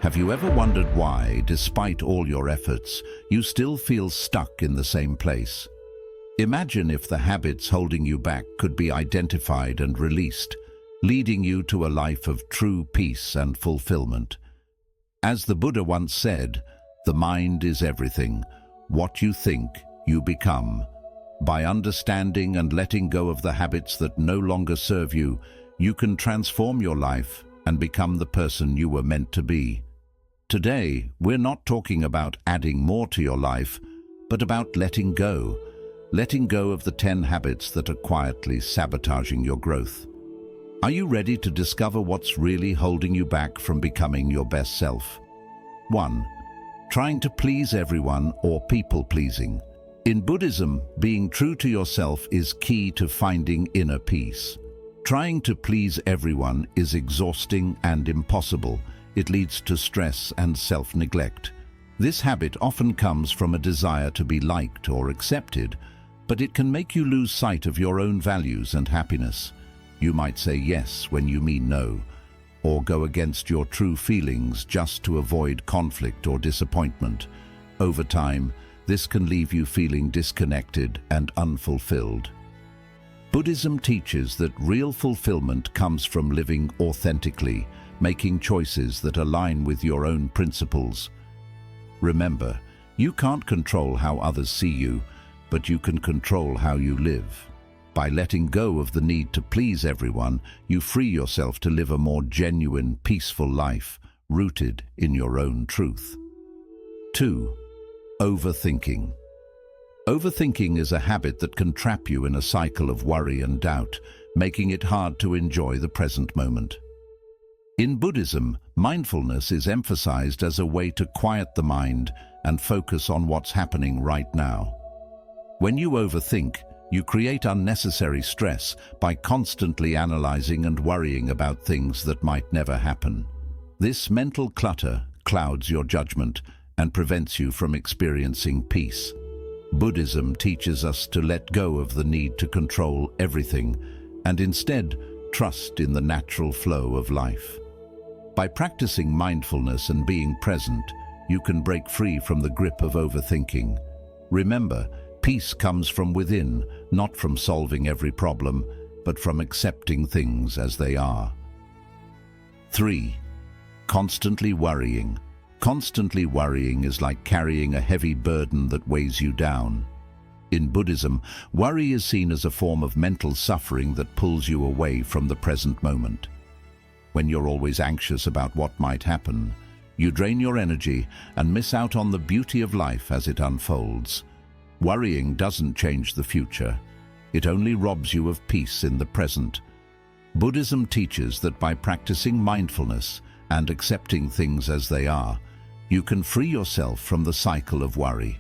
Have you ever wondered why, despite all your efforts, you still feel stuck in the same place? Imagine if the habits holding you back could be identified and released, leading you to a life of true peace and fulfillment. As the Buddha once said, "The mind is everything. What you think, you become." By understanding and letting go of the habits that no longer serve you, you can transform your life and become the person you were meant to be. Today, we're not talking about adding more to your life, but about letting go. Letting go of the 10 habits that are quietly sabotaging your growth. Are you ready to discover what's really holding you back from becoming your best self? 1. Trying to please everyone or people-pleasing. In Buddhism, being true to yourself is key to finding inner peace. Trying to please everyone is exhausting and impossible. It leads to stress and self-neglect. This habit often comes from a desire to be liked or accepted, but it can make you lose sight of your own values and happiness. You might say yes when you mean no, or go against your true feelings just to avoid conflict or disappointment. Over time, this can leave you feeling disconnected and unfulfilled. Buddhism teaches that real fulfillment comes from living authentically, making choices that align with your own principles. Remember, you can't control how others see you, but you can control how you live. By letting go of the need to please everyone, you free yourself to live a more genuine, peaceful life, rooted in your own truth. 2. Overthinking. Overthinking is a habit that can trap you in a cycle of worry and doubt, making it hard to enjoy the present moment. In Buddhism, mindfulness is emphasized as a way to quiet the mind and focus on what's happening right now. When you overthink, you create unnecessary stress by constantly analyzing and worrying about things that might never happen. This mental clutter clouds your judgment and prevents you from experiencing peace. Buddhism teaches us to let go of the need to control everything and instead trust in the natural flow of life. By practicing mindfulness and being present, you can break free from the grip of overthinking. Remember, peace comes from within, not from solving every problem, but from accepting things as they are. 3. Constantly worrying. Constantly worrying is like carrying a heavy burden that weighs you down. In Buddhism, worry is seen as a form of mental suffering that pulls you away from the present moment. When you're always anxious about what might happen, you drain your energy and miss out on the beauty of life as it unfolds. Worrying doesn't change the future. It only robs you of peace in the present. Buddhism teaches that by practicing mindfulness and accepting things as they are, you can free yourself from the cycle of worry.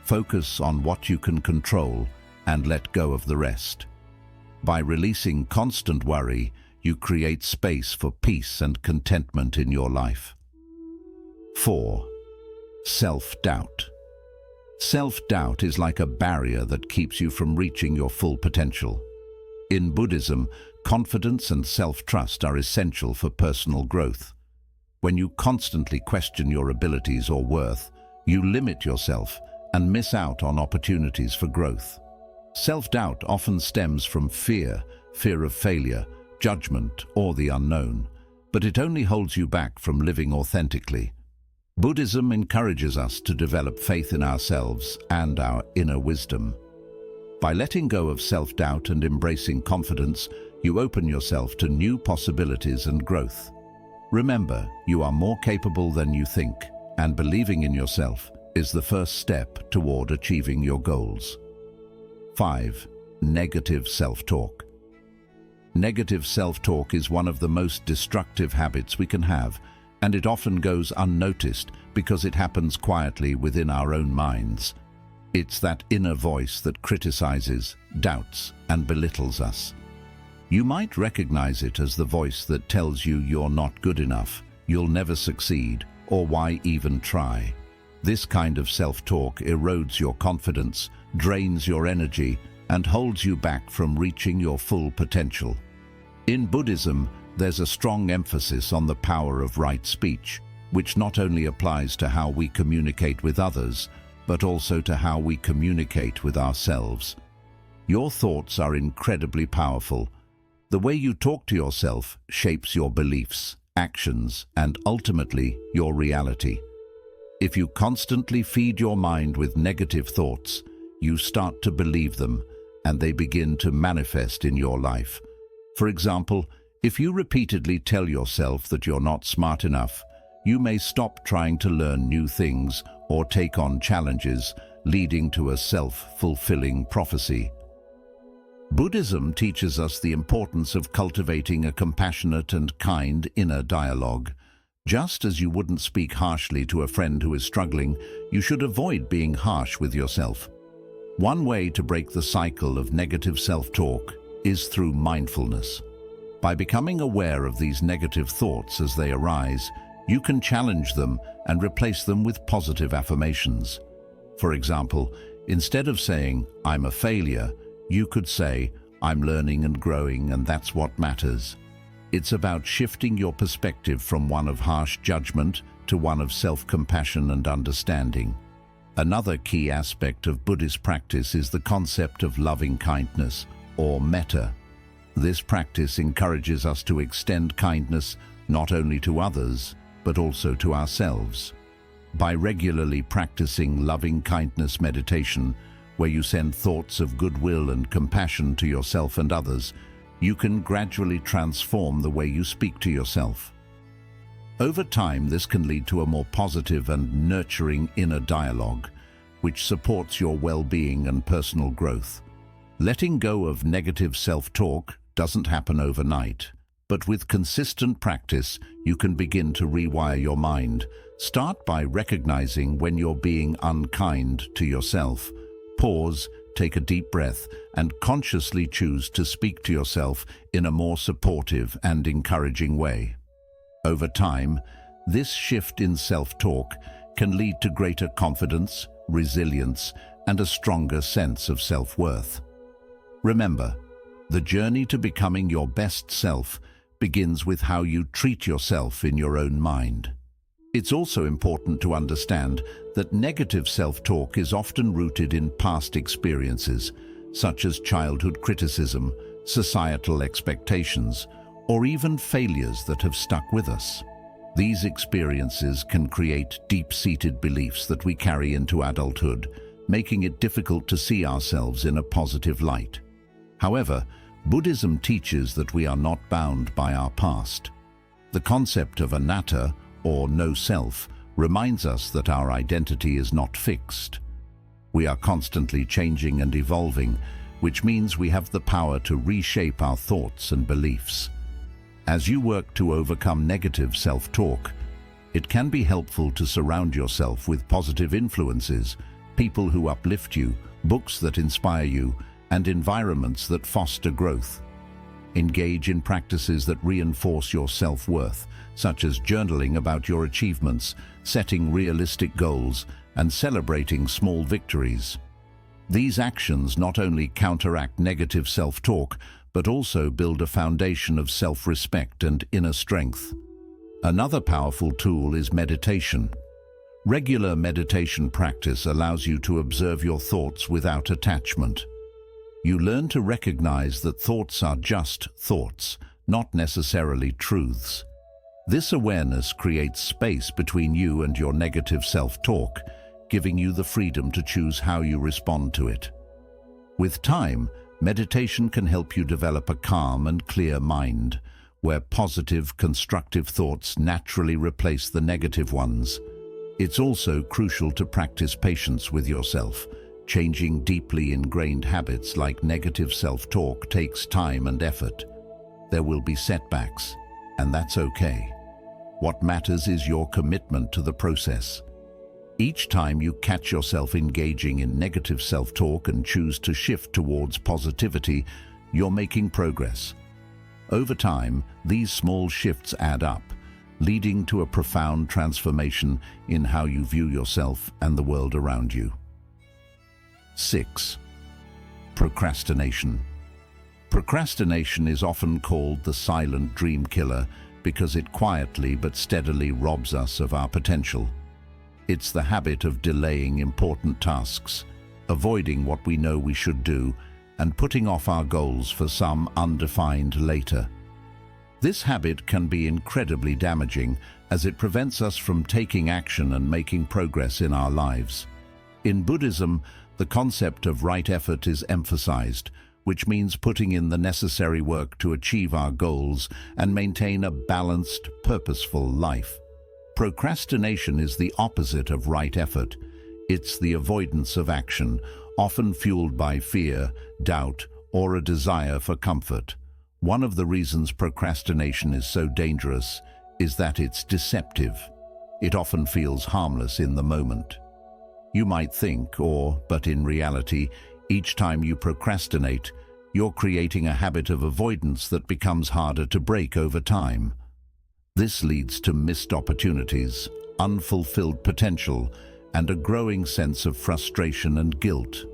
Focus on what you can control and let go of the rest. By releasing constant worry, you create space for peace and contentment in your life. 4. Self-doubt. Self-doubt is like a barrier that keeps you from reaching your full potential. In Buddhism, confidence and self-trust are essential for personal growth. When you constantly question your abilities or worth, you limit yourself and miss out on opportunities for growth. Self-doubt often stems from fear of failure, judgment, or the unknown, but it only holds you back from living authentically. Buddhism encourages us to develop faith in ourselves and our inner wisdom. By letting go of self-doubt and embracing confidence, you open yourself to new possibilities and growth. Remember, you are more capable than you think, and believing in yourself is the first step toward achieving your goals. 5. Negative self-talk. Negative self-talk is one of the most destructive habits we can have, and it often goes unnoticed because it happens quietly within our own minds. It's that inner voice that criticizes, doubts, and belittles us. You might recognize it as the voice that tells you you're not good enough, you'll never succeed, or why even try. This kind of self-talk erodes your confidence, drains your energy, and holds you back from reaching your full potential. In Buddhism, there's a strong emphasis on the power of right speech. which not only applies to how we communicate with others, but also to how we communicate with ourselves. Your thoughts are incredibly powerful. The way you talk to yourself shapes your beliefs, actions, and ultimately your reality. If you constantly feed your mind with negative thoughts, you start to believe them, and they begin to manifest in your life. For example, if you repeatedly tell yourself that you're not smart enough, you may stop trying to learn new things or take on challenges, leading to a self-fulfilling prophecy. Buddhism teaches us the importance of cultivating a compassionate and kind inner dialogue. Just as you wouldn't speak harshly to a friend who is struggling, you should avoid being harsh with yourself. One way to break the cycle of negative self-talk is through mindfulness. By becoming aware of these negative thoughts as they arise, you can challenge them and replace them with positive affirmations. For example, instead of saying, "I'm a failure," you could say, "I'm learning and growing, and that's what matters." It's about shifting your perspective from one of harsh judgment to one of self-compassion and understanding. Another key aspect of Buddhist practice is the concept of loving kindness, or metta. This practice encourages us to extend kindness not only to others, but also to ourselves. By regularly practicing loving kindness meditation, where you send thoughts of goodwill and compassion to yourself and others, you can gradually transform the way you speak to yourself. Over time, this can lead to a more positive and nurturing inner dialogue, which supports your well-being and personal growth. Letting go of negative self-talk doesn't happen overnight, but with consistent practice, you can begin to rewire your mind. Start by recognizing when you're being unkind to yourself. Pause, take a deep breath, and consciously choose to speak to yourself in a more supportive and encouraging way. Over time, this shift in self-talk can lead to greater confidence, resilience, and a stronger sense of self-worth. Remember, the journey to becoming your best self begins with how you treat yourself in your own mind. It's also important to understand that negative self-talk is often rooted in past experiences, such as childhood criticism, societal expectations, or even failures that have stuck with us. These experiences can create deep-seated beliefs that we carry into adulthood, making it difficult to see ourselves in a positive light. However, Buddhism teaches that we are not bound by our past. The concept of anatta, or no self, reminds us that our identity is not fixed. We are constantly changing and evolving, which means we have the power to reshape our thoughts and beliefs. As you work to overcome negative self-talk, it can be helpful to surround yourself with positive influences, people who uplift you, books that inspire you, and environments that foster growth. Engage in practices that reinforce your self-worth, such as journaling about your achievements, setting realistic goals, and celebrating small victories. These actions not only counteract negative self-talk, but also build a foundation of self-respect and inner strength. Another powerful tool is meditation. Regular meditation practice allows you to observe your thoughts without attachment. You learn to recognize that thoughts are just thoughts, not necessarily truths. This awareness creates space between you and your negative self-talk, giving you the freedom to choose how you respond to it. With time, meditation can help you develop a calm and clear mind, where positive, constructive thoughts naturally replace the negative ones. It's also crucial to practice patience with yourself. Changing deeply ingrained habits like negative self-talk takes time and effort. There will be setbacks, and that's okay. What matters is your commitment to the process. Each time you catch yourself engaging in negative self-talk and choose to shift towards positivity, you're making progress. Over time, these small shifts add up, leading to a profound transformation in how you view yourself and the world around you. 6. Procrastination. Procrastination is often called the silent dream killer because it quietly but steadily robs us of our potential. It's the habit of delaying important tasks, avoiding what we know we should do, and putting off our goals for some undefined later. This habit can be incredibly damaging as it prevents us from taking action and making progress in our lives. In Buddhism, the concept of right effort is emphasized, which means putting in the necessary work to achieve our goals and maintain a balanced, purposeful life. Procrastination is the opposite of right effort. It's the avoidance of action, often fueled by fear, doubt, or a desire for comfort. One of the reasons procrastination is so dangerous is that it's deceptive. It often feels harmless in the moment. You might think, but in reality, each time you procrastinate, you're creating a habit of avoidance that becomes harder to break over time. This leads to missed opportunities, unfulfilled potential, and a growing sense of frustration and guilt.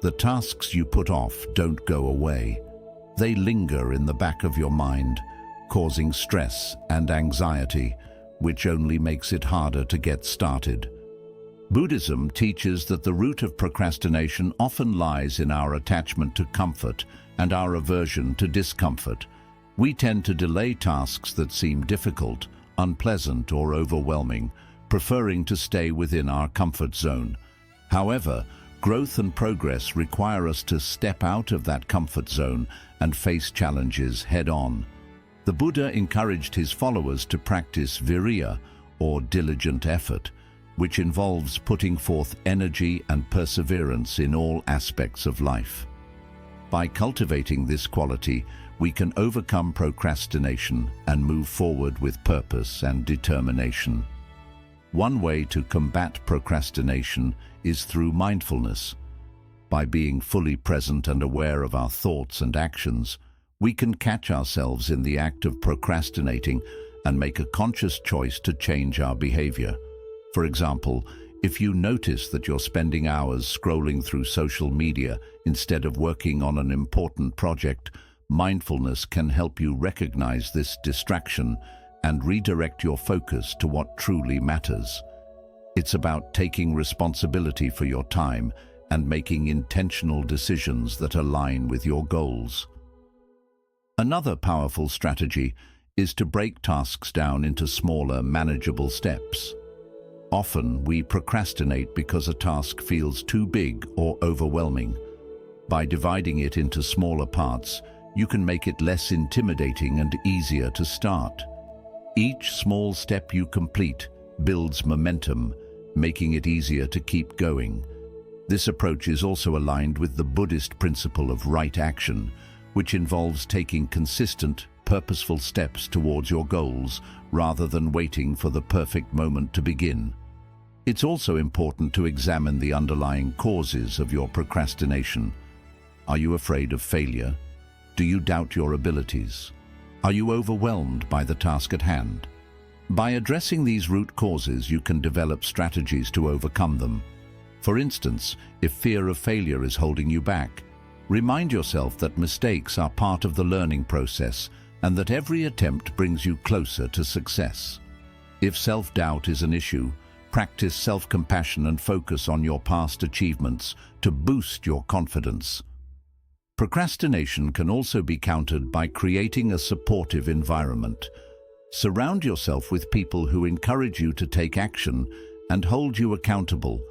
The tasks you put off don't go away. They linger in the back of your mind, causing stress and anxiety, which only makes it harder to get started. Buddhism teaches that the root of procrastination often lies in our attachment to comfort and our aversion to discomfort. We tend to delay tasks that seem difficult, unpleasant, or overwhelming, preferring to stay within our comfort zone. However, growth and progress require us to step out of that comfort zone and face challenges head-on. The Buddha encouraged his followers to practice viriya, or diligent effort, which involves putting forth energy and perseverance in all aspects of life. By cultivating this quality, we can overcome procrastination and move forward with purpose and determination. One way to combat procrastination is through mindfulness. By being fully present and aware of our thoughts and actions, we can catch ourselves in the act of procrastinating and make a conscious choice to change our behavior. For example, if you notice that you're spending hours scrolling through social media instead of working on an important project, mindfulness can help you recognize this distraction and redirect your focus to what truly matters. It's about taking responsibility for your time and making intentional decisions that align with your goals. Another powerful strategy is to break tasks down into smaller, manageable steps. Often, we procrastinate because a task feels too big or overwhelming. By dividing it into smaller parts, you can make it less intimidating and easier to start. Each small step you complete builds momentum, making it easier to keep going. This approach is also aligned with the Buddhist principle of right action, which involves taking consistent, purposeful steps towards your goals rather than waiting for the perfect moment to begin. It's also important to examine the underlying causes of your procrastination. Are you afraid of failure? Do you doubt your abilities? Are you overwhelmed by the task at hand? By addressing these root causes, you can develop strategies to overcome them. For instance, if fear of failure is holding you back, remind yourself that mistakes are part of the learning process and that every attempt brings you closer to success. If self-doubt is an issue, practice self-compassion and focus on your past achievements to boost your confidence. Procrastination can also be countered by creating a supportive environment. Surround yourself with people who encourage you to take action and hold you accountable.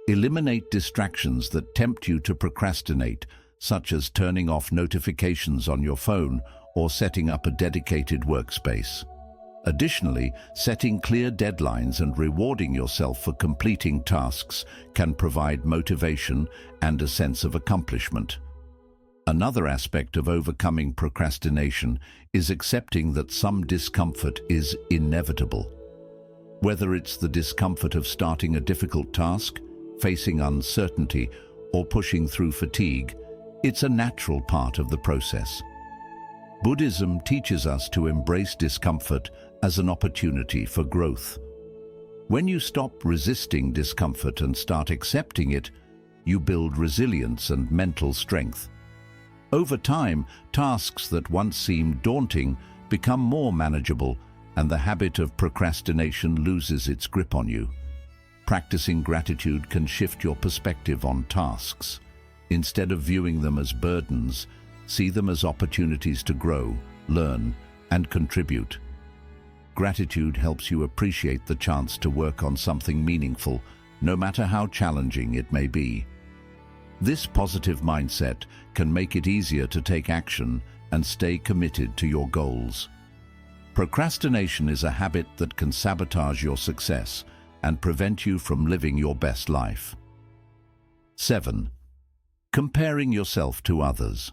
Eliminate distractions that tempt you to procrastinate, such as turning off notifications on your phone or setting up a dedicated workspace. Additionally, setting clear deadlines and rewarding yourself for completing tasks can provide motivation and a sense of accomplishment. Another aspect of overcoming procrastination is accepting that some discomfort is inevitable. Whether it's the discomfort of starting a difficult task, facing uncertainty, or pushing through fatigue, it's a natural part of the process. Buddhism teaches us to embrace discomfort as an opportunity for growth. When you stop resisting discomfort and start accepting it, you build resilience and mental strength. Over time, tasks that once seemed daunting become more manageable, and the habit of procrastination loses its grip on you. Practicing gratitude can shift your perspective on tasks. Instead of viewing them as burdens, see them as opportunities to grow, learn, and contribute. Gratitude helps you appreciate the chance to work on something meaningful, no matter how challenging it may be. This positive mindset can make it easier to take action and stay committed to your goals. Procrastination is a habit that can sabotage your success and prevent you from living your best life. 7. Comparing yourself to others.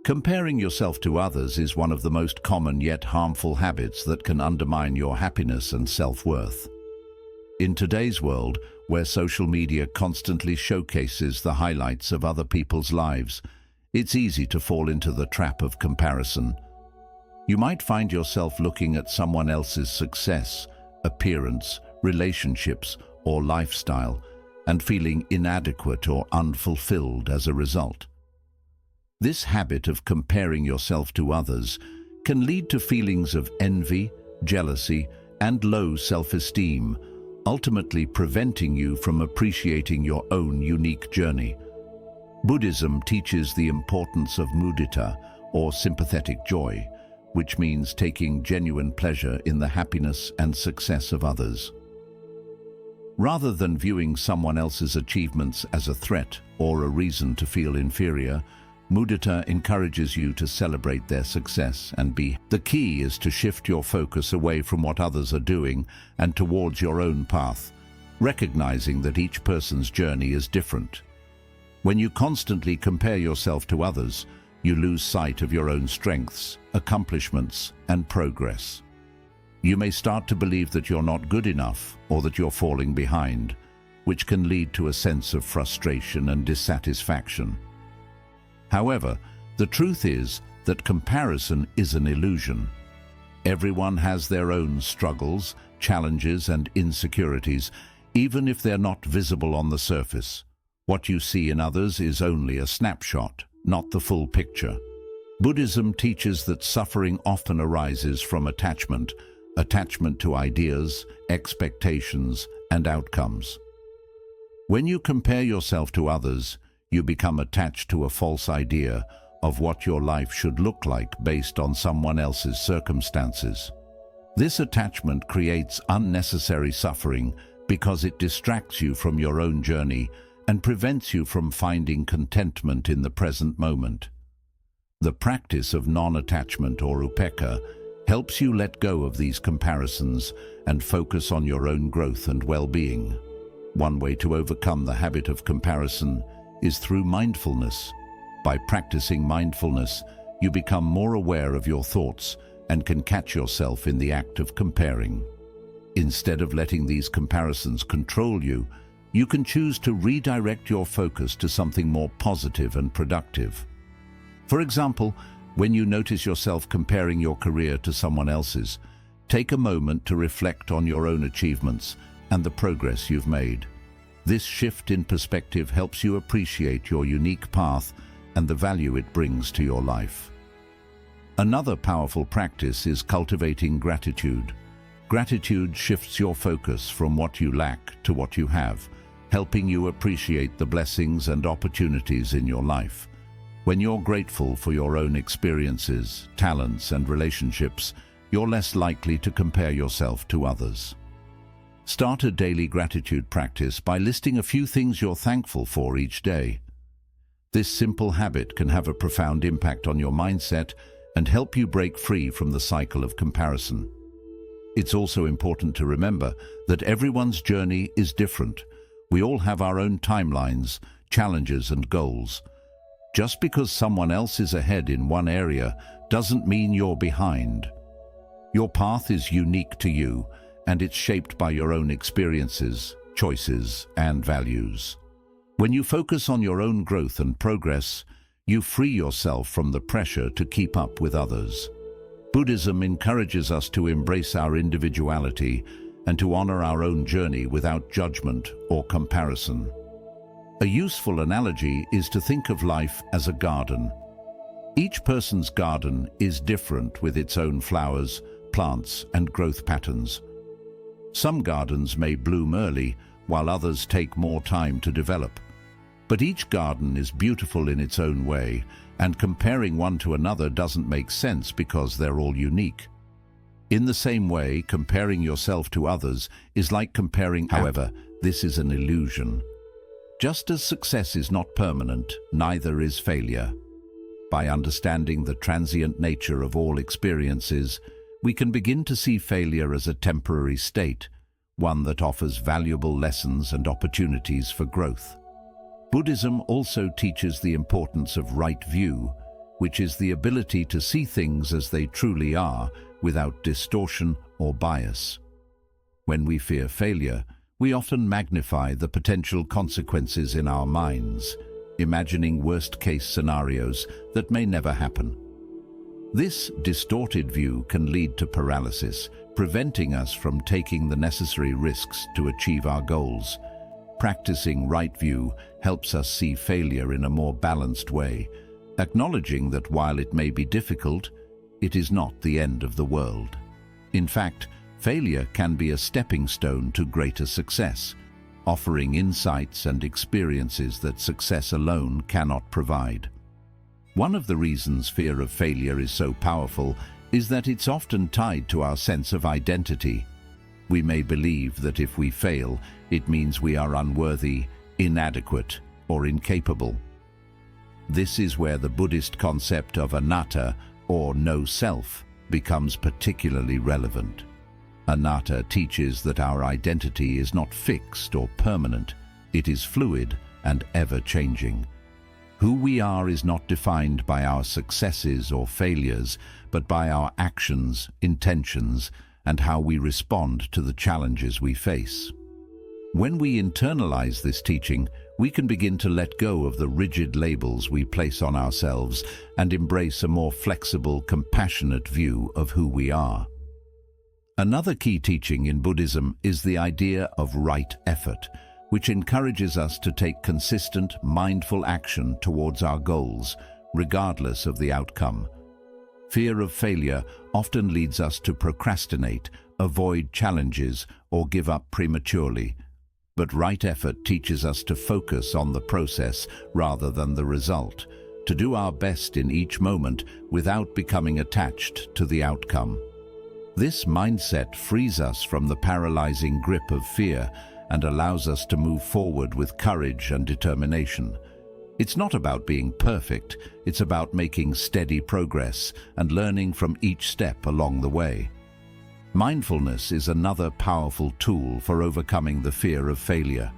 Comparing yourself to others is one of the most common yet harmful habits that can undermine your happiness and self-worth. In today's world, where social media constantly showcases the highlights of other people's lives, it's easy to fall into the trap of comparison. You might find yourself looking at someone else's success, appearance, relationships, or lifestyle, and feeling inadequate or unfulfilled as a result. This habit of comparing yourself to others can lead to feelings of envy, jealousy, and low self-esteem, ultimately preventing you from appreciating your own unique journey. Buddhism teaches the importance of mudita, or sympathetic joy, which means taking genuine pleasure in the happiness and success of others. Rather than viewing someone else's achievements as a threat or a reason to feel inferior, mudita encourages you to celebrate their success and be. The key is to shift your focus away from what others are doing and towards your own path, recognizing that each person's journey is different. When you constantly compare yourself to others, you lose sight of your own strengths, accomplishments, and progress. You may start to believe that you're not good enough or that you're falling behind, which can lead to a sense of frustration and dissatisfaction. However, the truth is that comparison is an illusion. Everyone has their own struggles, challenges, and insecurities, even if they're not visible on the surface. What you see in others is only a snapshot, not the full picture. Buddhism teaches that suffering often arises from attachment to ideas, expectations, and outcomes. When you compare yourself to others, you become attached to a false idea of what your life should look like based on someone else's circumstances. This attachment creates unnecessary suffering because it distracts you from your own journey and prevents you from finding contentment in the present moment. The practice of non-attachment, or upekkha, helps you let go of these comparisons and focus on your own growth and well-being. One way to overcome the habit of comparison is through mindfulness. By practicing mindfulness, you become more aware of your thoughts and can catch yourself in the act of comparing. Instead of letting these comparisons control you, you can choose to redirect your focus to something more positive and productive. For example, when you notice yourself comparing your career to someone else's, take a moment to reflect on your own achievements and the progress you've made. This shift in perspective helps you appreciate your unique path and the value it brings to your life. Another powerful practice is cultivating gratitude. Gratitude shifts your focus from what you lack to what you have, helping you appreciate the blessings and opportunities in your life. When you're grateful for your own experiences, talents, and relationships, you're less likely to compare yourself to others. Start a daily gratitude practice by listing a few things you're thankful for each day. This simple habit can have a profound impact on your mindset and help you break free from the cycle of comparison. It's also important to remember that everyone's journey is different. We all have our own timelines, challenges, and goals. Just because someone else is ahead in one area doesn't mean you're behind. Your path is unique to you, and it's shaped by your own experiences, choices, and values. When you focus on your own growth and progress, you free yourself from the pressure to keep up with others. Buddhism encourages us to embrace our individuality and to honor our own journey without judgment or comparison. A useful analogy is to think of life as a garden. Each person's garden is different, with its own flowers, plants and growth patterns. Some gardens may bloom early, while others take more time to develop. But each garden is beautiful in its own way, and comparing one to another doesn't make sense because they're all unique. In the same way, comparing yourself to others is like comparing. However, this is an illusion. Just as success is not permanent, neither is failure. By understanding the transient nature of all experiences, we can begin to see failure as a temporary state, one that offers valuable lessons and opportunities for growth. Buddhism also teaches the importance of right view, which is the ability to see things as they truly are, without distortion or bias. When we fear failure, we often magnify the potential consequences in our minds, imagining worst-case scenarios that may never happen. This distorted view can lead to paralysis, preventing us from taking the necessary risks to achieve our goals. Practicing right view helps us see failure in a more balanced way, acknowledging that while it may be difficult, it is not the end of the world. In fact, failure can be a stepping stone to greater success, offering insights and experiences that success alone cannot provide. One of the reasons fear of failure is so powerful is that it's often tied to our sense of identity. We may believe that if we fail, it means we are unworthy, inadequate, or incapable. This is where the Buddhist concept of anatta, or no self, becomes particularly relevant. Anatta teaches that our identity is not fixed or permanent. It is fluid and ever-changing. Who we are is not defined by our successes or failures, but by our actions, intentions, and how we respond to the challenges we face. When we internalize this teaching, we can begin to let go of the rigid labels we place on ourselves and embrace a more flexible, compassionate view of who we are. Another key teaching in Buddhism is the idea of right effort, which encourages us to take consistent, mindful action towards our goals, regardless of the outcome. Fear of failure often leads us to procrastinate, avoid challenges, or give up prematurely. But right effort teaches us to focus on the process rather than the result, to do our best in each moment without becoming attached to the outcome. This mindset frees us from the paralyzing grip of fear and allows us to move forward with courage and determination. It's not about being perfect, it's about making steady progress and learning from each step along the way. Mindfulness is another powerful tool for overcoming the fear of failure.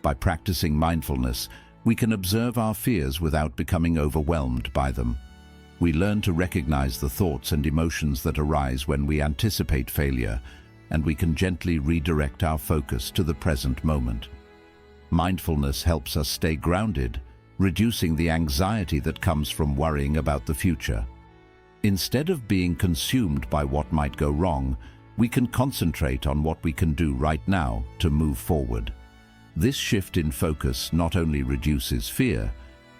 By practicing mindfulness, we can observe our fears without becoming overwhelmed by them. We learn to recognize the thoughts and emotions that arise when we anticipate failure, and we can gently redirect our focus to the present moment. Mindfulness helps us stay grounded, reducing the anxiety that comes from worrying about the future. Instead of being consumed by what might go wrong, we can concentrate on what we can do right now to move forward. This shift in focus not only reduces fear,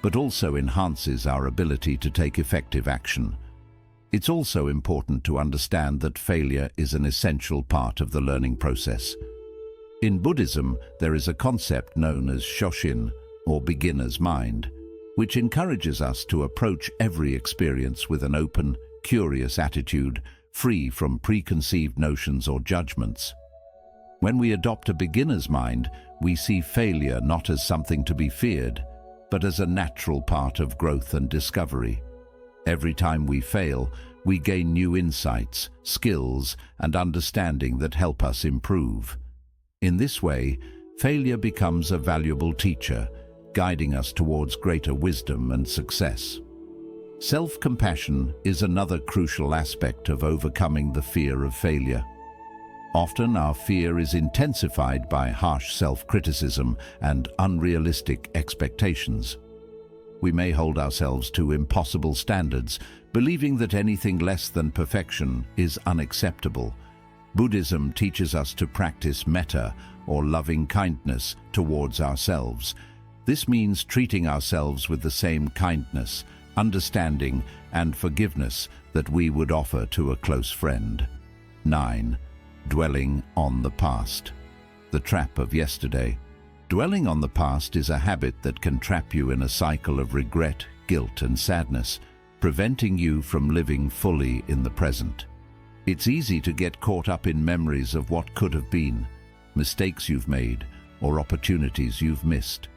but also enhances our ability to take effective action. It's also important to understand that failure is an essential part of the learning process. In Buddhism, there is a concept known as Shoshin, or beginner's mind, which encourages us to approach every experience with an open, curious attitude, free from preconceived notions or judgments. When we adopt a beginner's mind, we see failure not as something to be feared, but as a natural part of growth and discovery. Every time we fail, we gain new insights, skills, and understanding that help us improve. In this way, failure becomes a valuable teacher, guiding us towards greater wisdom and success. Self-compassion is another crucial aspect of overcoming the fear of failure. Often our fear is intensified by harsh self-criticism and unrealistic expectations. We may hold ourselves to impossible standards, believing that anything less than perfection is unacceptable. Buddhism teaches us to practice metta, or loving kindness, towards ourselves. This means treating ourselves with the same kindness, understanding, and forgiveness that we would offer to a close friend. 9. Dwelling on the past. The trap of yesterday. Dwelling on the past is a habit that can trap you in a cycle of regret, guilt, and sadness, preventing you from living fully in the present. It's easy to get caught up in memories of what could have been, mistakes you've made, or opportunities you've missed.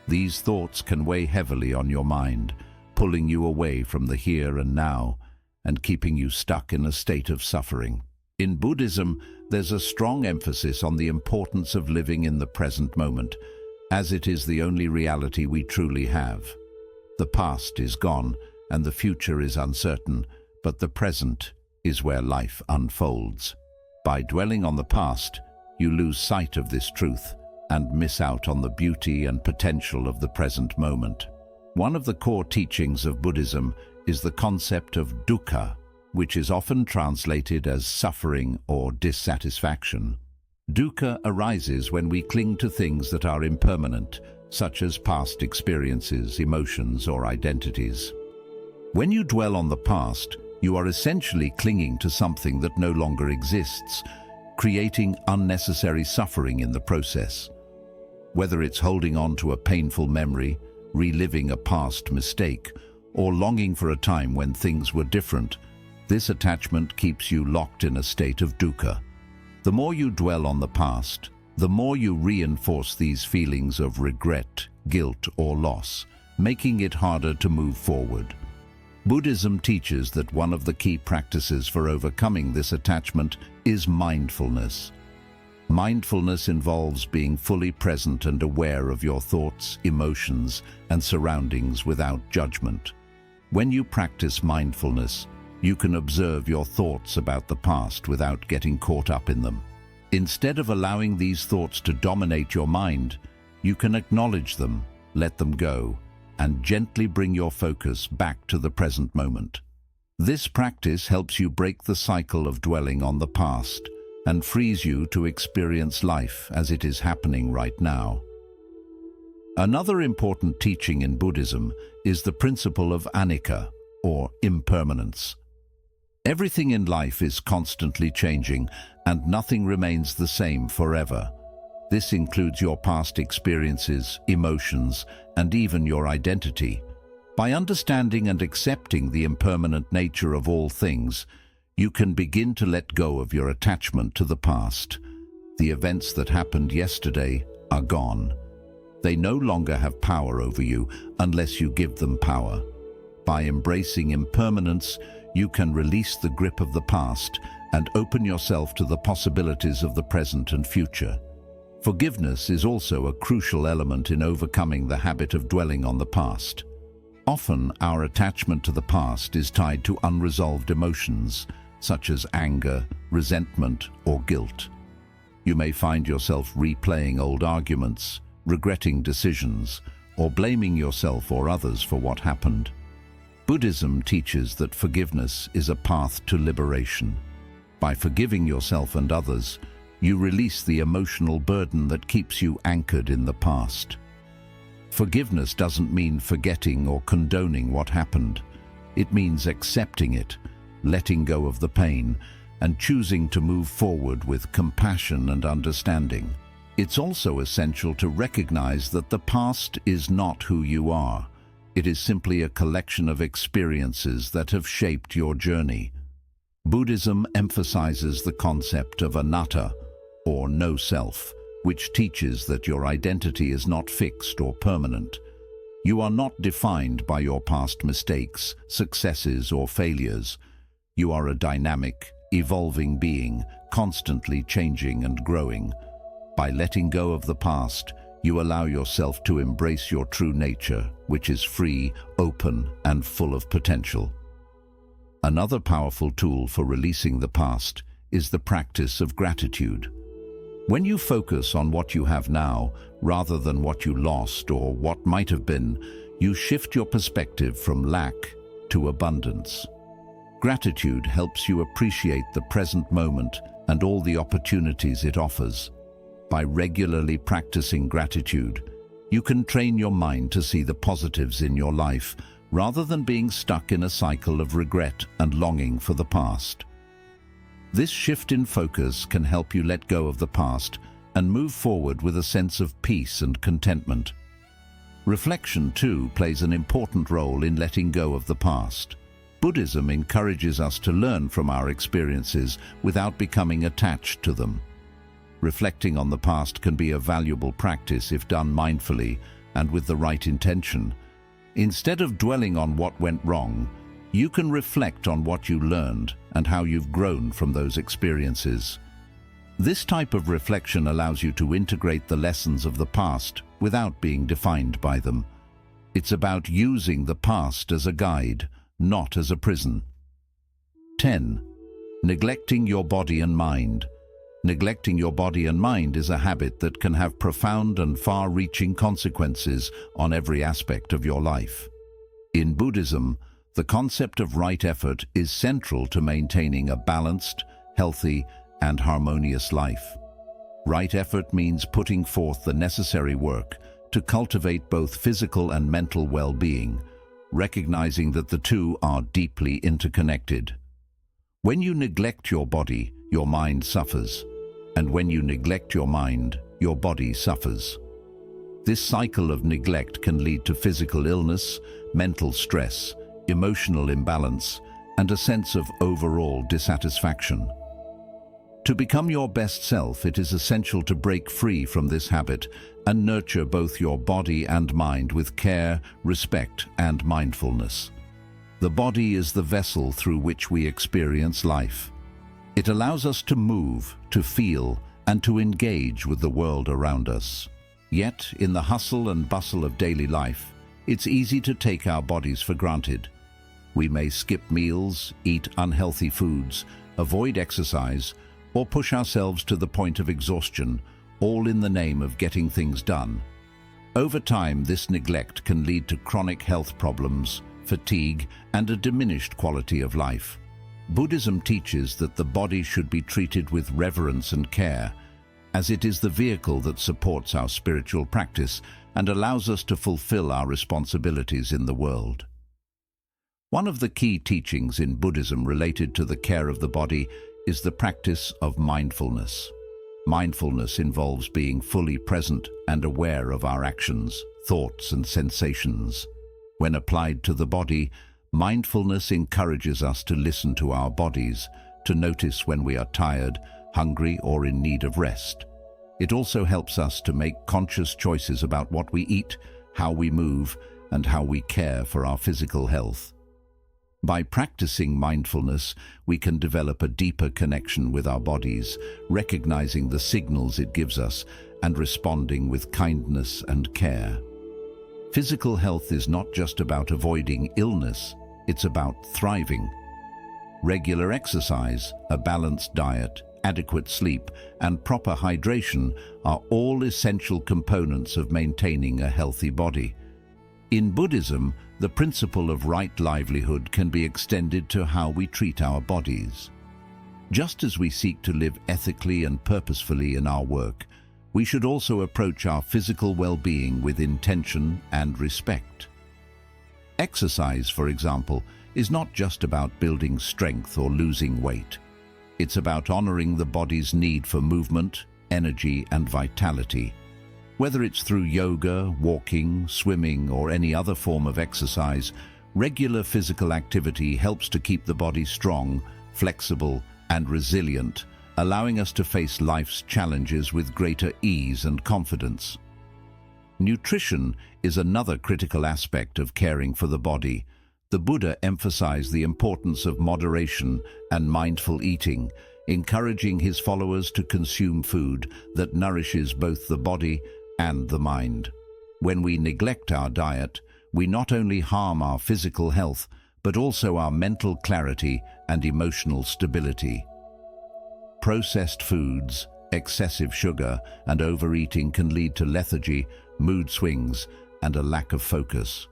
These thoughts can weigh heavily on your mind, pulling you away from the here and now, and keeping you stuck in a state of suffering. In Buddhism, there's a strong emphasis on the importance of living in the present moment, as it is the only reality we truly have. The past is gone, and the future is uncertain, but the present is where life unfolds. By dwelling on the past, you lose sight of this truth and miss out on the beauty and potential of the present moment. One of the core teachings of Buddhism is the concept of dukkha, which is often translated as suffering or dissatisfaction. Dukkha arises when we cling to things that are impermanent, such as past experiences, emotions, or identities. When you dwell on the past, you are essentially clinging to something that no longer exists, creating unnecessary suffering in the process. Whether it's holding on to a painful memory, reliving a past mistake, or longing for a time when things were different, this attachment keeps you locked in a state of dukkha. The more you dwell on the past, the more you reinforce these feelings of regret, guilt, or loss, making it harder to move forward. Buddhism teaches that one of the key practices for overcoming this attachment is mindfulness. Mindfulness involves being fully present and aware of your thoughts, emotions, and surroundings without judgment. When you practice mindfulness, you can observe your thoughts about the past without getting caught up in them. Instead of allowing these thoughts to dominate your mind, you can acknowledge them, let them go, and gently bring your focus back to the present moment. This practice helps you break the cycle of dwelling on the past and frees you to experience life as it is happening right now. Another important teaching in Buddhism is the principle of anicca, or impermanence. Everything in life is constantly changing, and nothing remains the same forever. This includes your past experiences, emotions, and even your identity. By understanding and accepting the impermanent nature of all things, you can begin to let go of your attachment to the past. The events that happened yesterday are gone. They no longer have power over you unless you give them power. By embracing impermanence, you can release the grip of the past and open yourself to the possibilities of the present and future. Forgiveness is also a crucial element in overcoming the habit of dwelling on the past. Often, our attachment to the past is tied to unresolved emotions, such as anger, resentment, or guilt. You may find yourself replaying old arguments, regretting decisions, or blaming yourself or others for what happened. Buddhism teaches that forgiveness is a path to liberation. By forgiving yourself and others, you release the emotional burden that keeps you anchored in the past. Forgiveness doesn't mean forgetting or condoning what happened. It means accepting it, letting go of the pain, and choosing to move forward with compassion and understanding. It's also essential to recognize that the past is not who you are. It is simply a collection of experiences that have shaped your journey. Buddhism emphasizes the concept of anatta, or no self, which teaches that your identity is not fixed or permanent. You are not defined by your past mistakes, successes, or failures. You are a dynamic, evolving being, constantly changing and growing. By letting go of the past, you allow yourself to embrace your true nature, which is free, open, and full of potential. Another powerful tool for releasing the past is the practice of gratitude. When you focus on what you have now, rather than what you lost or what might have been, you shift your perspective from lack to abundance. Gratitude helps you appreciate the present moment and all the opportunities it offers. By regularly practicing gratitude, you can train your mind to see the positives in your life rather than being stuck in a cycle of regret and longing for the past. This shift in focus can help you let go of the past and move forward with a sense of peace and contentment. Reflection, too, plays an important role in letting go of the past. Buddhism encourages us to learn from our experiences without becoming attached to them. Reflecting on the past can be a valuable practice if done mindfully and with the right intention. Instead of dwelling on what went wrong, you can reflect on what you learned and how you've grown from those experiences. This type of reflection allows you to integrate the lessons of the past without being defined by them. It's about using the past as a guide, not as a prison. 10. Neglecting your body and mind. Neglecting your body and mind is a habit that can have profound and far-reaching consequences on every aspect of your life. In Buddhism, the concept of right effort is central to maintaining a balanced, healthy, and harmonious life. Right effort means putting forth the necessary work to cultivate both physical and mental well-being, recognizing that the two are deeply interconnected. When you neglect your body, your mind suffers, and when you neglect your mind, your body suffers. This cycle of neglect can lead to physical illness, mental stress, emotional imbalance, and a sense of overall dissatisfaction. To become your best self, it is essential to break free from this habit and nurture both your body and mind with care, respect, and mindfulness. The body is the vessel through which we experience life. It allows us to move, to feel, and to engage with the world around us. Yet, in the hustle and bustle of daily life, it's easy to take our bodies for granted. We may skip meals, eat unhealthy foods, avoid exercise, or push ourselves to the point of exhaustion, all in the name of getting things done. Over time, this neglect can lead to chronic health problems, fatigue, and a diminished quality of life. Buddhism teaches that the body should be treated with reverence and care, as it is the vehicle that supports our spiritual practice and allows us to fulfill our responsibilities in the world. One of the key teachings in Buddhism related to the care of the body is the practice of mindfulness. Mindfulness involves being fully present and aware of our actions, thoughts, and sensations. When applied to the body, mindfulness encourages us to listen to our bodies, to notice when we are tired, hungry, or in need of rest. It also helps us to make conscious choices about what we eat, how we move, and how we care for our physical health. By practicing mindfulness, we can develop a deeper connection with our bodies, recognizing the signals it gives us and responding with kindness and care. Physical health is not just about avoiding illness, it's about thriving. Regular exercise, a balanced diet, adequate sleep, and proper hydration are all essential components of maintaining a healthy body. In Buddhism, the principle of right livelihood can be extended to how we treat our bodies. Just as we seek to live ethically and purposefully in our work, we should also approach our physical well-being with intention and respect. Exercise, for example, is not just about building strength or losing weight. It's about honoring the body's need for movement, energy, and vitality. Whether it's through yoga, walking, swimming, or any other form of exercise, regular physical activity helps to keep the body strong, flexible, and resilient, allowing us to face life's challenges with greater ease and confidence. Nutrition is another critical aspect of caring for the body. The Buddha emphasized the importance of moderation and mindful eating, encouraging his followers to consume food that nourishes both the body and the mind. When we neglect our diet, we not only harm our physical health, but also our mental clarity and emotional stability. Processed foods, excessive sugar, and overeating can lead to lethargy, mood swings, and a lack of focus.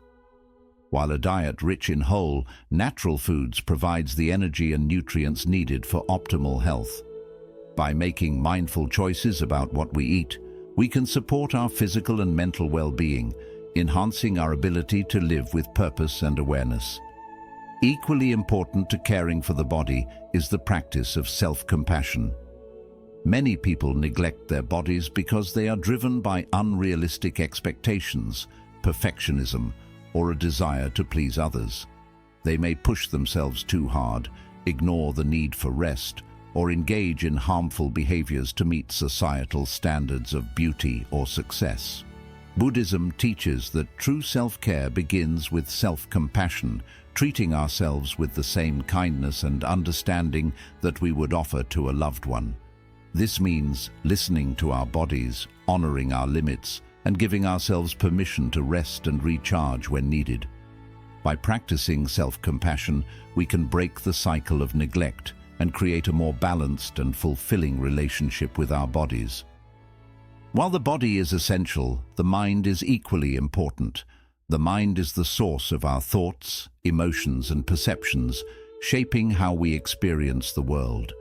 While a diet rich in whole, natural foods provides the energy and nutrients needed for optimal health. By making mindful choices about what we eat, we can support our physical and mental well-being, enhancing our ability to live with purpose and awareness. Equally important to caring for the body is the practice of self-compassion. Many people neglect their bodies because they are driven by unrealistic expectations, perfectionism, or a desire to please others. They may push themselves too hard, ignore the need for rest, or engage in harmful behaviors to meet societal standards of beauty or success. Buddhism teaches that true self-care begins with self-compassion, treating ourselves with the same kindness and understanding that we would offer to a loved one. This means listening to our bodies, honoring our limits, and giving ourselves permission to rest and recharge when needed. By practicing self-compassion, we can break the cycle of neglect and create a more balanced and fulfilling relationship with our bodies. While the body is essential, the mind is equally important. The mind is the source of our thoughts, emotions, and perceptions, shaping how we experience the world.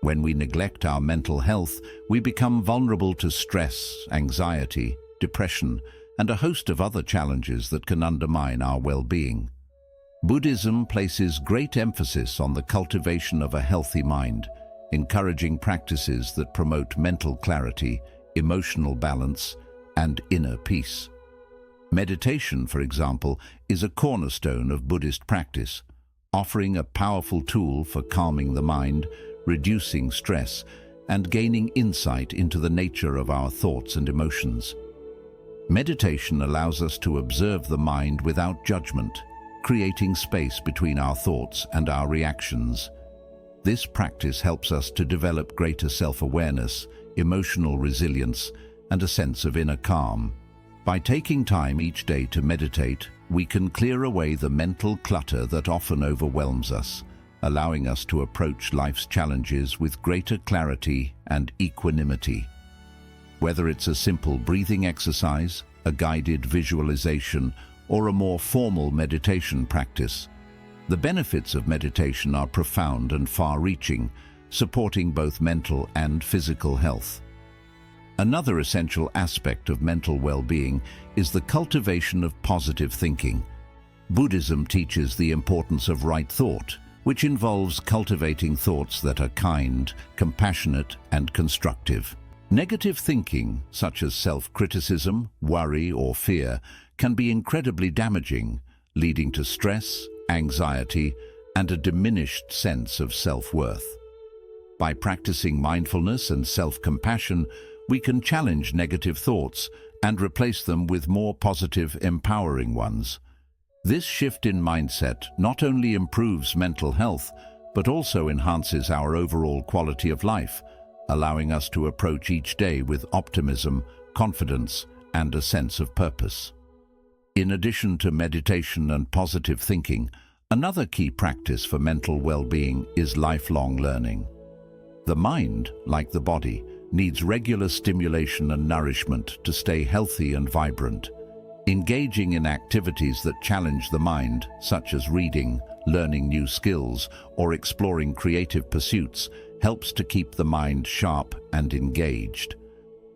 When we neglect our mental health, we become vulnerable to stress, anxiety, depression, and a host of other challenges that can undermine our well-being. Buddhism places great emphasis on the cultivation of a healthy mind, encouraging practices that promote mental clarity, emotional balance, and inner peace. Meditation, for example, is a cornerstone of Buddhist practice, offering a powerful tool for calming the mind, reducing stress, and gaining insight into the nature of our thoughts and emotions. Meditation allows us to observe the mind without judgment, creating space between our thoughts and our reactions. This practice helps us to develop greater self-awareness, emotional resilience, and a sense of inner calm. By taking time each day to meditate, we can clear away the mental clutter that often overwhelms us, allowing us to approach life's challenges with greater clarity and equanimity. Whether it's a simple breathing exercise, a guided visualization, or a more formal meditation practice, the benefits of meditation are profound and far-reaching, supporting both mental and physical health. Another essential aspect of mental well-being is the cultivation of positive thinking. Buddhism teaches the importance of right thought, which involves cultivating thoughts that are kind, compassionate, and constructive. Negative thinking, such as self-criticism, worry, or fear, can be incredibly damaging, leading to stress, anxiety, and a diminished sense of self-worth. By practicing mindfulness and self-compassion, we can challenge negative thoughts and replace them with more positive, empowering ones. This shift in mindset not only improves mental health, but also enhances our overall quality of life, allowing us to approach each day with optimism, confidence, and a sense of purpose. In addition to meditation and positive thinking, another key practice for mental well-being is lifelong learning. The mind, like the body, needs regular stimulation and nourishment to stay healthy and vibrant. Engaging in activities that challenge the mind, such as reading, learning new skills, or exploring creative pursuits, helps to keep the mind sharp and engaged.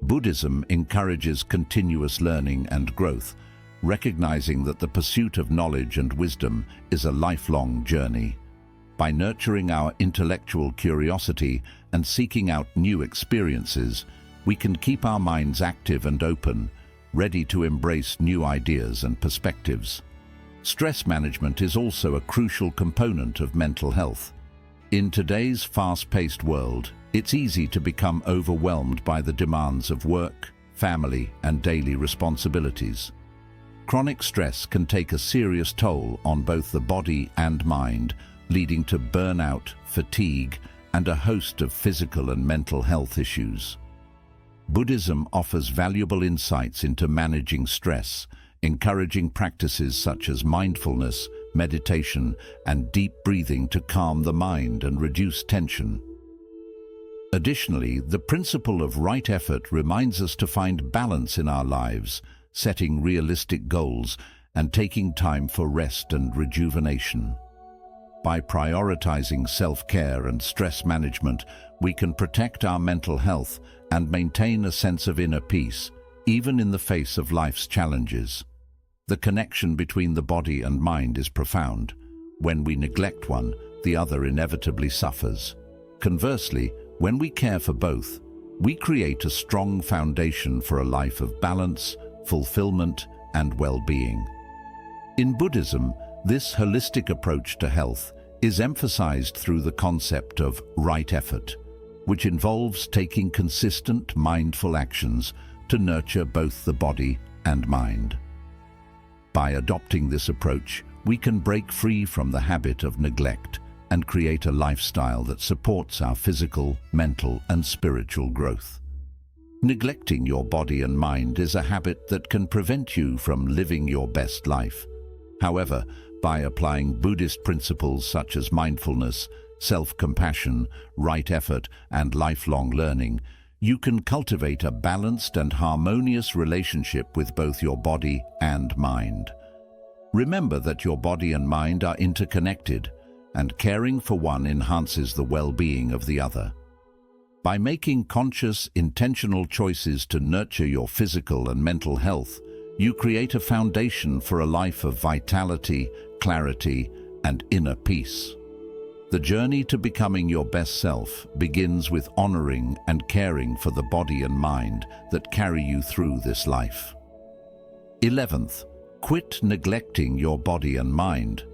Buddhism encourages continuous learning and growth, recognizing that the pursuit of knowledge and wisdom is a lifelong journey. By nurturing our intellectual curiosity and seeking out new experiences, we can keep our minds active and open, ready to embrace new ideas and perspectives. Stress management is also a crucial component of mental health. In today's fast-paced world, it's easy to become overwhelmed by the demands of work, family, and daily responsibilities. Chronic stress can take a serious toll on both the body and mind, leading to burnout, fatigue, and a host of physical and mental health issues. Buddhism offers valuable insights into managing stress, encouraging practices such as mindfulness, meditation, and deep breathing to calm the mind and reduce tension. Additionally, the principle of right effort reminds us to find balance in our lives, setting realistic goals and taking time for rest and rejuvenation. By prioritizing self-care and stress management, we can protect our mental health and maintain a sense of inner peace, even in the face of life's challenges. The connection between the body and mind is profound. When we neglect one, the other inevitably suffers. Conversely, when we care for both, we create a strong foundation for a life of balance, fulfillment, and well-being. In Buddhism, this holistic approach to health is emphasized through the concept of right effort, which involves taking consistent, mindful actions to nurture both the body and mind. By adopting this approach, we can break free from the habit of neglect and create a lifestyle that supports our physical, mental, and spiritual growth. Neglecting your body and mind is a habit that can prevent you from living your best life. However, by applying Buddhist principles such as mindfulness, self-compassion, right effort, and lifelong learning, you can cultivate a balanced and harmonious relationship with both your body and mind. Remember that your body and mind are interconnected, and caring for one enhances the well-being of the other. By making conscious, intentional choices to nurture your physical and mental health, you create a foundation for a life of vitality, clarity, and inner peace. The journey to becoming your best self begins with honoring and caring for the body and mind that carry you through this life. 11th, quit neglecting your body and mind.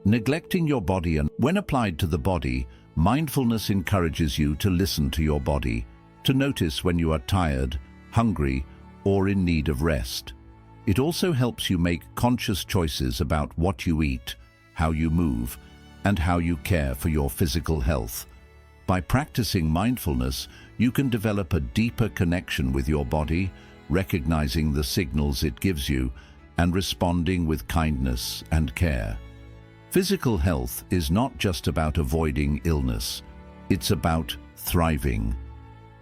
Neglecting your body when applied to the body, mindfulness encourages you to listen to your body, to notice when you are tired, hungry, or in need of rest. It also helps you make conscious choices about what you eat, how you move, and how you care for your physical health. By practicing mindfulness, you can develop a deeper connection with your body, recognizing the signals it gives you, and responding with kindness and care. Physical health is not just about avoiding illness, it's about thriving.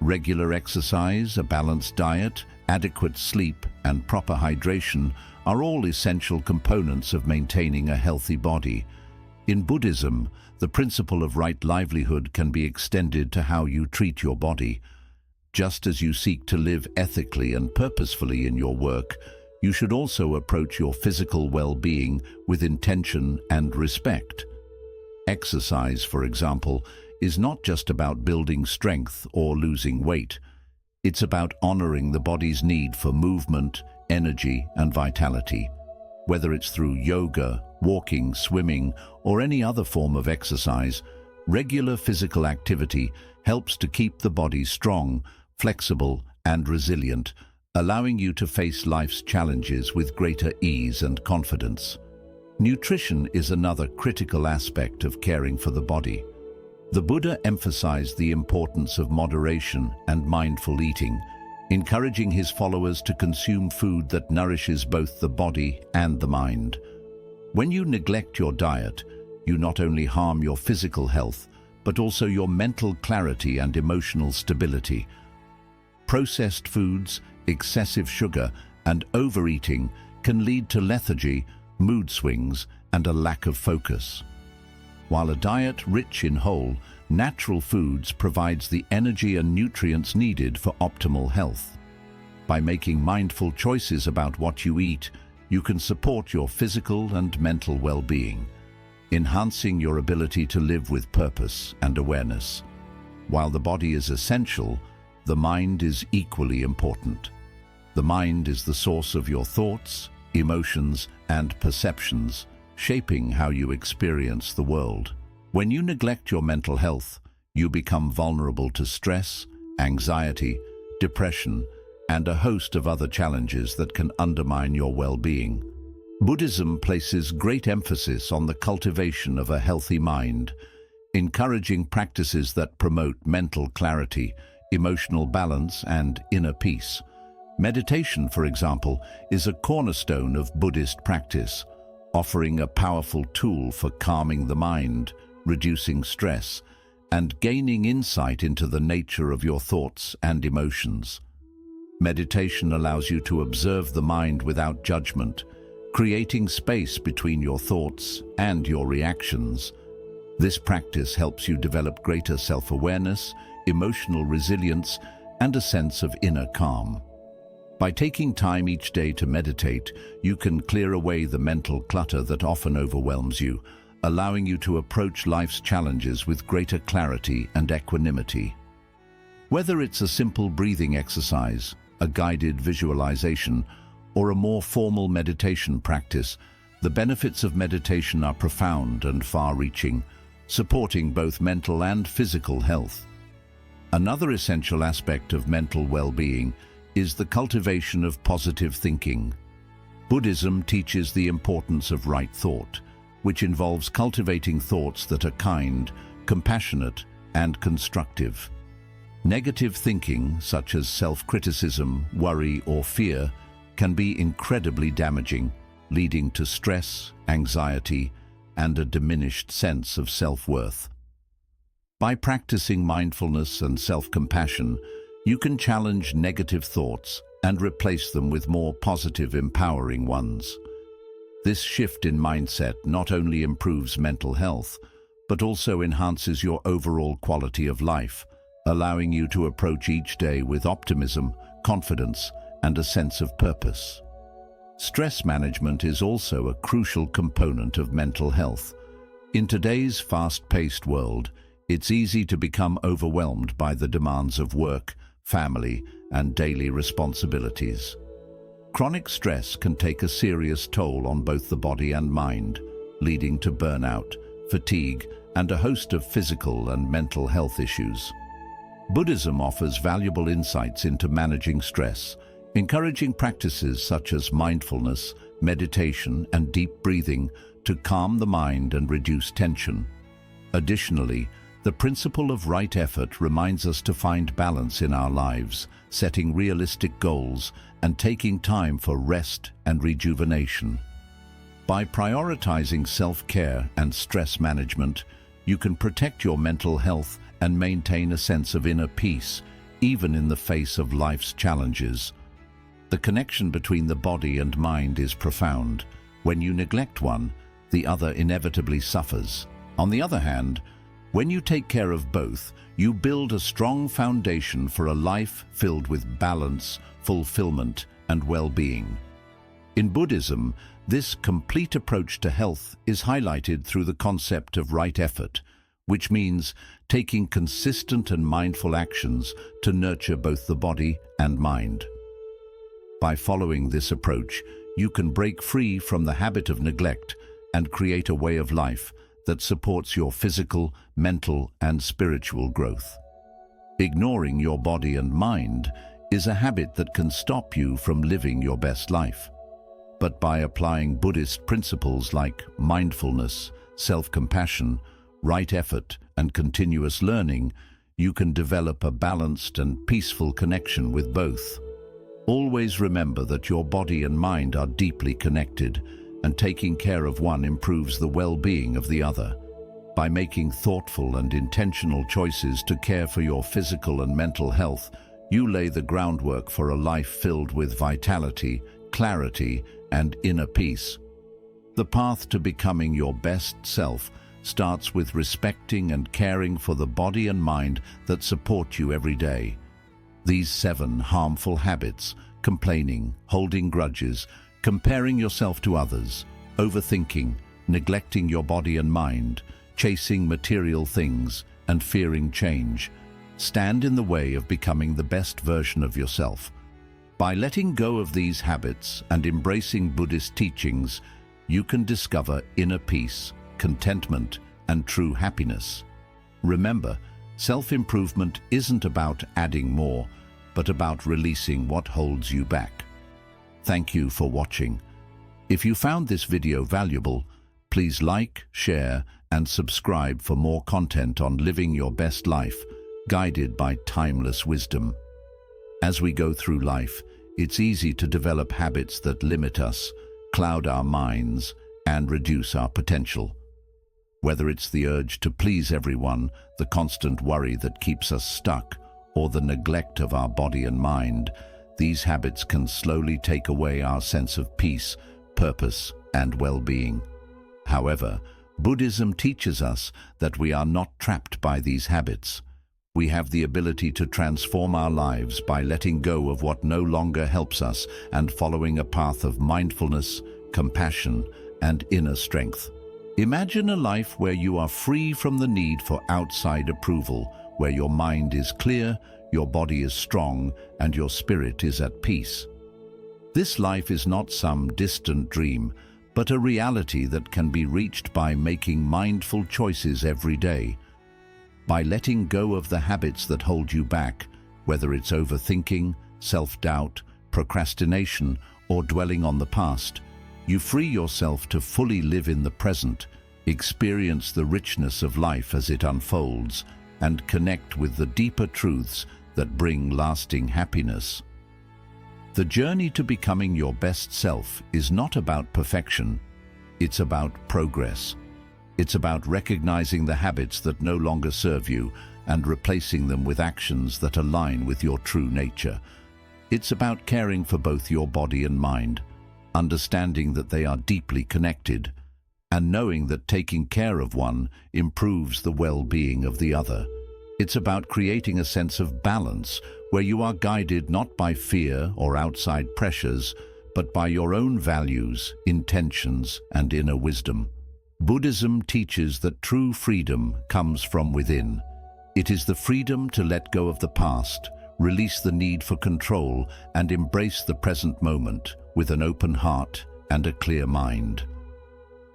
Regular exercise, a balanced diet, adequate sleep, and proper hydration are all essential components of maintaining a healthy body. In Buddhism, the principle of right livelihood can be extended to how you treat your body. Just as you seek to live ethically and purposefully in your work, you should also approach your physical well-being with intention and respect. Exercise, for example, is not just about building strength or losing weight. It's about honoring the body's need for movement, energy, and vitality. Whether it's through yoga, walking, swimming, or any other form of exercise, regular physical activity helps to keep the body strong, flexible, and resilient, allowing you to face life's challenges with greater ease and confidence. Nutrition is another critical aspect of caring for the body. The Buddha emphasized the importance of moderation and mindful eating, encouraging his followers to consume food that nourishes both the body and the mind. When you neglect your diet, you not only harm your physical health, but also your mental clarity and emotional stability. Processed foods, excessive sugar, and overeating can lead to lethargy, mood swings, and a lack of focus. While a diet rich in whole, natural foods provides the energy and nutrients needed for optimal health. By making mindful choices about what you eat, you can support your physical and mental well-being, enhancing your ability to live with purpose and awareness. While the body is essential, the mind is equally important. The mind is the source of your thoughts, emotions, and perceptions, shaping how you experience the world. When you neglect your mental health, you become vulnerable to stress, anxiety, depression, and a host of other challenges that can undermine your well-being. Buddhism places great emphasis on the cultivation of a healthy mind, encouraging practices that promote mental clarity, emotional balance, and inner peace. Meditation, for example, is a cornerstone of Buddhist practice, offering a powerful tool for calming the mind, reducing stress, and gaining insight into the nature of your thoughts and emotions. Meditation allows you to observe the mind without judgment, creating space between your thoughts and your reactions. This practice helps you develop greater self-awareness, emotional resilience, and a sense of inner calm. By taking time each day to meditate, you can clear away the mental clutter that often overwhelms you, allowing you to approach life's challenges with greater clarity and equanimity. Whether it's a simple breathing exercise, a guided visualization, or a more formal meditation practice, the benefits of meditation are profound and far-reaching, supporting both mental and physical health. Another essential aspect of mental well-being is the cultivation of positive thinking. Buddhism teaches the importance of right thought, which involves cultivating thoughts that are kind, compassionate, and constructive. Negative thinking, such as self-criticism, worry, or fear, can be incredibly damaging, leading to stress, anxiety, and a diminished sense of self-worth. By practicing mindfulness and self-compassion, you can challenge negative thoughts and replace them with more positive, empowering ones. This shift in mindset not only improves mental health, but also enhances your overall quality of life, allowing you to approach each day with optimism, confidence, and a sense of purpose. Stress management is also a crucial component of mental health. In today's fast-paced world, it's easy to become overwhelmed by the demands of work, family, and daily responsibilities. Chronic stress can take a serious toll on both the body and mind, leading to burnout, fatigue, and a host of physical and mental health issues. Buddhism offers valuable insights into managing stress, encouraging practices such as mindfulness, meditation, and deep breathing to calm the mind and reduce tension. Additionally, the principle of right effort reminds us to find balance in our lives, setting realistic goals and taking time for rest and rejuvenation. By prioritizing self-care and stress management, you can protect your mental health and maintain a sense of inner peace, even in the face of life's challenges. The connection between the body and mind is profound. When you neglect one, the other inevitably suffers. On the other hand, when you take care of both, you build a strong foundation for a life filled with balance, fulfillment, and well-being. In Buddhism, this complete approach to health is highlighted through the concept of right effort, which means taking consistent and mindful actions to nurture both the body and mind. By following this approach, you can break free from the habit of neglect and create a way of life that supports your physical, mental, and spiritual growth. Ignoring your body and mind is a habit that can stop you from living your best life. But by applying Buddhist principles like mindfulness, self-compassion, right effort, and continuous learning, you can develop a balanced and peaceful connection with both. Always remember that your body and mind are deeply connected, and taking care of one improves the well-being of the other. By making thoughtful and intentional choices to care for your physical and mental health, you lay the groundwork for a life filled with vitality, clarity, and inner peace. The path to becoming your best self starts with respecting and caring for the body and mind that support you every day. These 7 harmful habits, complaining, holding grudges, comparing yourself to others, overthinking, neglecting your body and mind, chasing material things, and fearing change, stand in the way of becoming the best version of yourself. By letting go of these habits and embracing Buddhist teachings, you can discover inner peace, contentment, and true happiness. Remember, self-improvement isn't about adding more, but about releasing what holds you back. Thank you for watching. If you found this video valuable, please like, share, and subscribe for more content on living your best life, guided by timeless wisdom. As we go through life, it's easy to develop habits that limit us, cloud our minds, and reduce our potential. Whether it's the urge to please everyone, the constant worry that keeps us stuck, or the neglect of our body and mind, these habits can slowly take away our sense of peace, purpose, and well-being. However, Buddhism teaches us that we are not trapped by these habits. We have the ability to transform our lives by letting go of what no longer helps us and following a path of mindfulness, compassion, and inner strength. Imagine a life where you are free from the need for outside approval, where your mind is clear, your body is strong, and your spirit is at peace. This life is not some distant dream, but a reality that can be reached by making mindful choices every day. By letting go of the habits that hold you back, whether it's overthinking, self-doubt, procrastination, or dwelling on the past, you free yourself to fully live in the present, experience the richness of life as it unfolds, and connect with the deeper truths that bring lasting happiness. The journey to becoming your best self is not about perfection, it's about progress. It's about recognizing the habits that no longer serve you and replacing them with actions that align with your true nature. It's about caring for both your body and mind, understanding that they are deeply connected, and knowing that taking care of one improves the well-being of the other. It's about creating a sense of balance where you are guided not by fear or outside pressures, but by your own values, intentions, and inner wisdom. Buddhism teaches that true freedom comes from within. It is the freedom to let go of the past, release the need for control, and embrace the present moment with an open heart and a clear mind.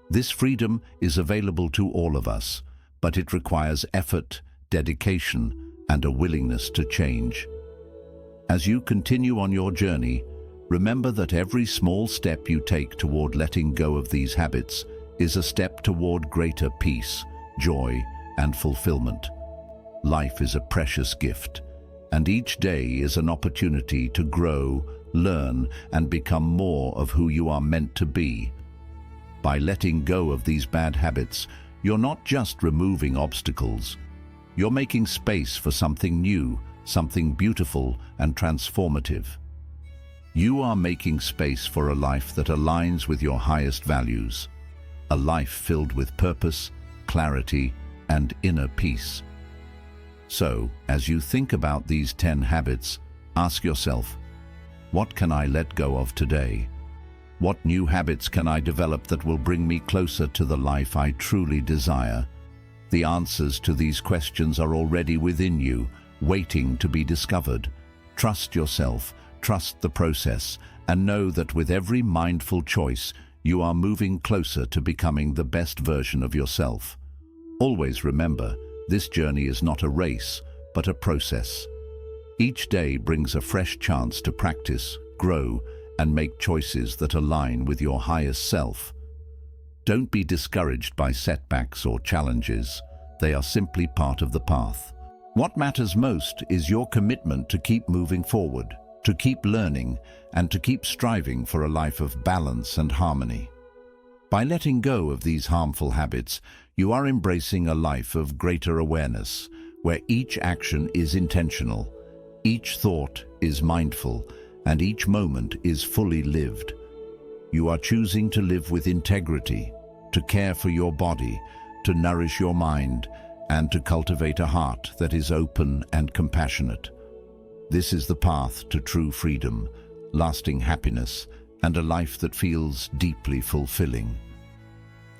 This freedom is available to all of us, but it requires effort, dedication, and a willingness to change. As you continue on your journey, remember that every small step you take toward letting go of these habits is a step toward greater peace, joy, and fulfillment. Life is a precious gift, and each day is an opportunity to grow, learn, and become more of who you are meant to be. By letting go of these bad habits, you're not just removing obstacles. You're making space for something new, something beautiful and transformative. You are making space for a life that aligns with your highest values, a life filled with purpose, clarity, and inner peace. So, as you think about these 10 habits, ask yourself, what can I let go of today? What new habits can I develop that will bring me closer to the life I truly desire? The answers to these questions are already within you, waiting to be discovered. Trust yourself, trust the process, and know that with every mindful choice, you are moving closer to becoming the best version of yourself. Always remember, this journey is not a race, but a process. Each day brings a fresh chance to practice, grow, and make choices that align with your highest self. Don't be discouraged by setbacks or challenges. They are simply part of the path. What matters most is your commitment to keep moving forward, to keep learning, and to keep striving for a life of balance and harmony. By letting go of these harmful habits, you are embracing a life of greater awareness, where each action is intentional, each thought is mindful, and each moment is fully lived. You are choosing to live with integrity, to care for your body, to nourish your mind, and to cultivate a heart that is open and compassionate. This is the path to true freedom, lasting happiness, and a life that feels deeply fulfilling.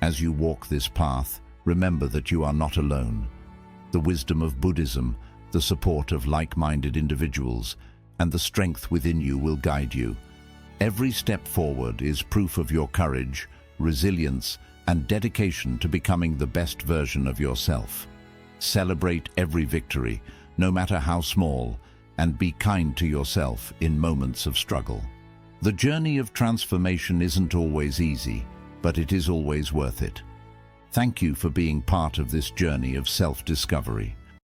As you walk this path, remember that you are not alone. The wisdom of Buddhism, the support of like-minded individuals, and the strength within you will guide you. Every step forward is proof of your courage, resilience, and dedication to becoming the best version of yourself. Celebrate every victory, no matter how small, and be kind to yourself in moments of struggle. The journey of transformation isn't always easy, but it is always worth it. Thank you for being part of this journey of self-discovery.